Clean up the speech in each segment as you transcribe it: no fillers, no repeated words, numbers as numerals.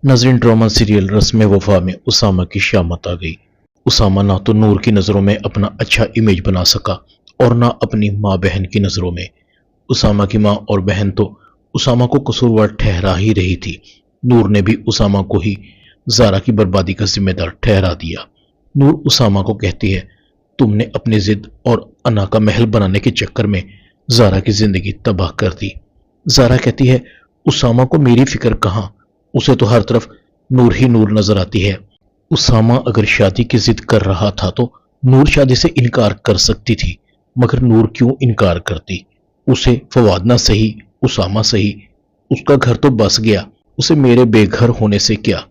नाज़रीन, drama serial रस्म वफा में उसामा की शामत आ गई। उसामा ना तो नूर की नज़रों में अपना अच्छा इमेज बना सका और ना अपनी माँ बहन की नज़रों में। उसामा की माँ और बहन तो उसामा को कसूरवार ठहरा ही रही थी। नूर ने भी उसामा को ही ज़ारा की बर्बादी का जिम्मेदार ठहरा दिया। नूर उसामा को कहती है, तुमने अपनी जिद और अना का महल बनाने के चक्कर में ज़ारा की जिंदगी तबाह कर दी। ज़ारा कहती है, उसामा को मेरी फिक्र कहाँ, उसे तो हर तरफ नूर ही नूर नजर आती है। उसामा अगर शादी की जिद कर रहा था तो नूर शादी से इनकार कर सकती थी, मगर नूर क्यों इनकार करती? उसे फवाद ना सही, उसामा सही, उसका घर तो बस गया, उसे मेरे बेघर होने से क्या?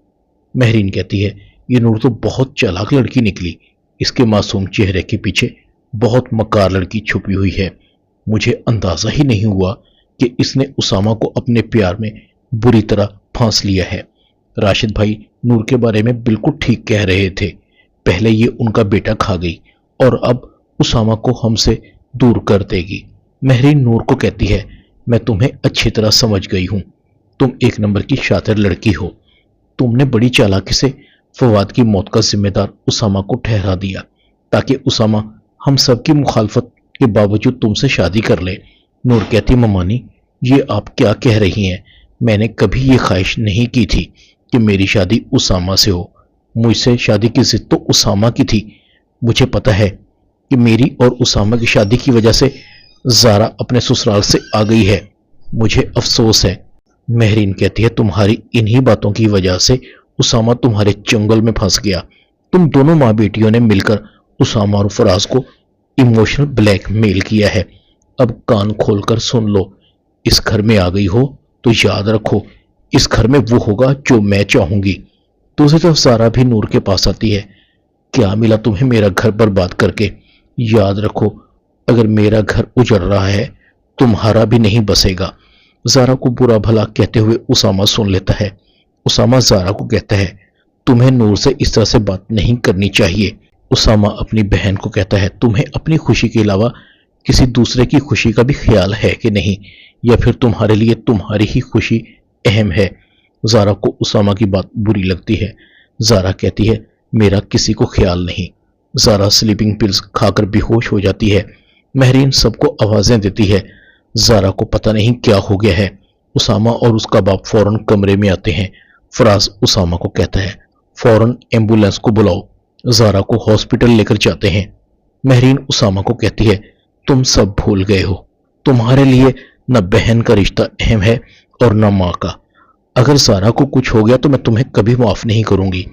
महरीन कहती है, ये नूर तो बहुत चालाक लड़की निकली, इसके मासूम चेहरे के पीछे बहुत मकार लड़की छुपी हुई है। मुझे अंदाजा ही नहीं हुआ कि इसने उसामा को अपने प्यार में बुरी तरह फांस लिया है। राशिद भाई नूर के बारे में बिल्कुल ठीक कह रहे थे। पहले ये उनका बेटा खा गई और अब उसामा को हमसे दूर कर देगी। महरीन नूर को कहती है, मैं तुम्हें अच्छी तरह समझ गई हूं, तुम एक नंबर की शातिर लड़की हो। तुमने बड़ी चालाकी से फवाद की मौत का जिम्मेदार उसामा को ठहरा दिया ताकि उसामा हम सब की मुखालफत के बावजूद तुमसे शादी कर ले। नूर कहती, ममानी ये आप क्या कह रही हैं? मैंने कभी ये ख्वाहिश नहीं की थी कि मेरी शादी उसामा से हो। मुझसे शादी की जिद तो उसामा की थी। मुझे पता है कि मेरी और उसामा की शादी की वजह से ज़ारा अपने ससुराल से आ गई है। मुझे अफसोस है। महरीन कहती है, तुम्हारी इन्हीं बातों की वजह से उसामा तुम्हारे चंगल में फंस गया। तुम दोनों माँ बेटियों ने मिलकर उसामा और फराज को इमोशनल ब्लैकमेल किया है। अब कान खोलकर सुन लो, इस घर में आ गई हो तो याद रखो, इस घर में वो होगा जो मैं चाहूंगी। दूसरी तरफ ज़ारा भी नूर के पास आती है, क्या मिला तुम्हें मेरा घर बर्बाद करके? याद रखो, अगर मेरा घर उजड़ रहा है तुम्हारा भी नहीं बसेगा। ज़ारा को बुरा भला कहते हुए उसामा सुन लेता है। उसामा ज़ारा को कहता है, तुम्हें नूर से इस तरह से बात नहीं करनी चाहिए। उसामा अपनी बहन को कहता है, तुम्हें अपनी खुशी के अलावा किसी दूसरे की खुशी का भी ख्याल है कि नहीं, या फिर तुम्हारे लिए तुम्हारी ही खुशी अहम है? ज़ारा को उसामा की बात बुरी लगती है। ज़ारा कहती है, मेरा किसी को ख्याल नहीं। ज़ारा स्लीपिंग पिल्स खाकर बेहोश हो जाती है। महरीन सबको आवाज़ें देती है। ज़ारा को पता नहीं क्या हो गया है। उसामा और उसका बाप फौरन कमरे में आते हैं। फराज उसामा को कहता है, फौरन एम्बुलेंस को बुलाओ। ज़ारा को हॉस्पिटल लेकर जाते हैं। महरीन उसामा को कहती है, तुम सब भूल गए हो, तुम्हारे लिए न बहन का रिश्ता अहम है और न माँ का। अगर ज़ारा को कुछ हो गया तो मैं तुम्हें कभी माफ नहीं करूंगी।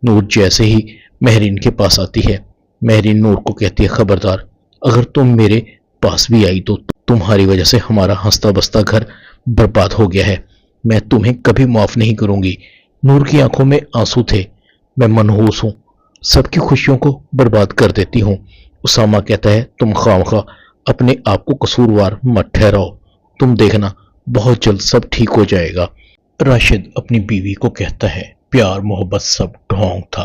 नूर जैसे ही महरीन के पास आती है, महरीन नूर को कहती है, खबरदार, अगर तुम मेरे पास भी आई तो तुम्हारी वजह से हमारा हंसता बसता घर बर्बाद हो गया है। मैं तुम्हें कभी माफ नहीं करूंगी। नूर की आंखों में आंसू थे। मैं मनहूस हूं, सबकी खुशियों को बर्बाद कर देती हूं। उसामा कहता है, तुम खामखा अपने आप को कसूरवार मत ठहराओ, तुम देखना बहुत जल्द सब ठीक हो जाएगा। राशिद अपनी बीवी को कहता है, प्यार मोहब्बत सब ढोंग था।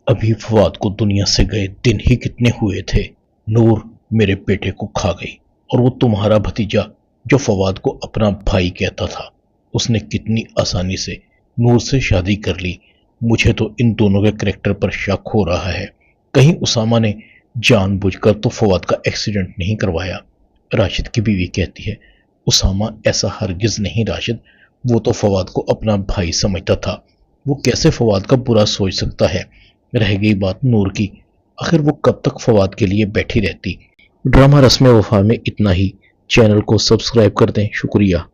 अभी फवाद को दुनिया से गए दिन ही कितने हुए थे। नूर मेरे बेटे को खा गई और वो तुम्हारा भतीजा जो फवाद को अपना भाई कहता था, उसने कितनी आसानी से नूर से शादी कर ली। मुझे तो इन दोनों के करैक्टर पर शक हो रहा है। कहीं उसामा ने जानबूझकर तो फवाद का एक्सीडेंट नहीं करवाया। राशिद की बीवी कहती है, उसामा ऐसा हरगिज नहीं राशिद, वो तो फवाद को अपना भाई समझता था। वो कैसे फवाद का बुरा सोच सकता है? रह गई बात नूर की, आखिर वो कब तक फवाद के लिए बैठी रहती? ड्रामा रस्म वफा में इतना ही। चैनल को सब्सक्राइब कर दें। शुक्रिया।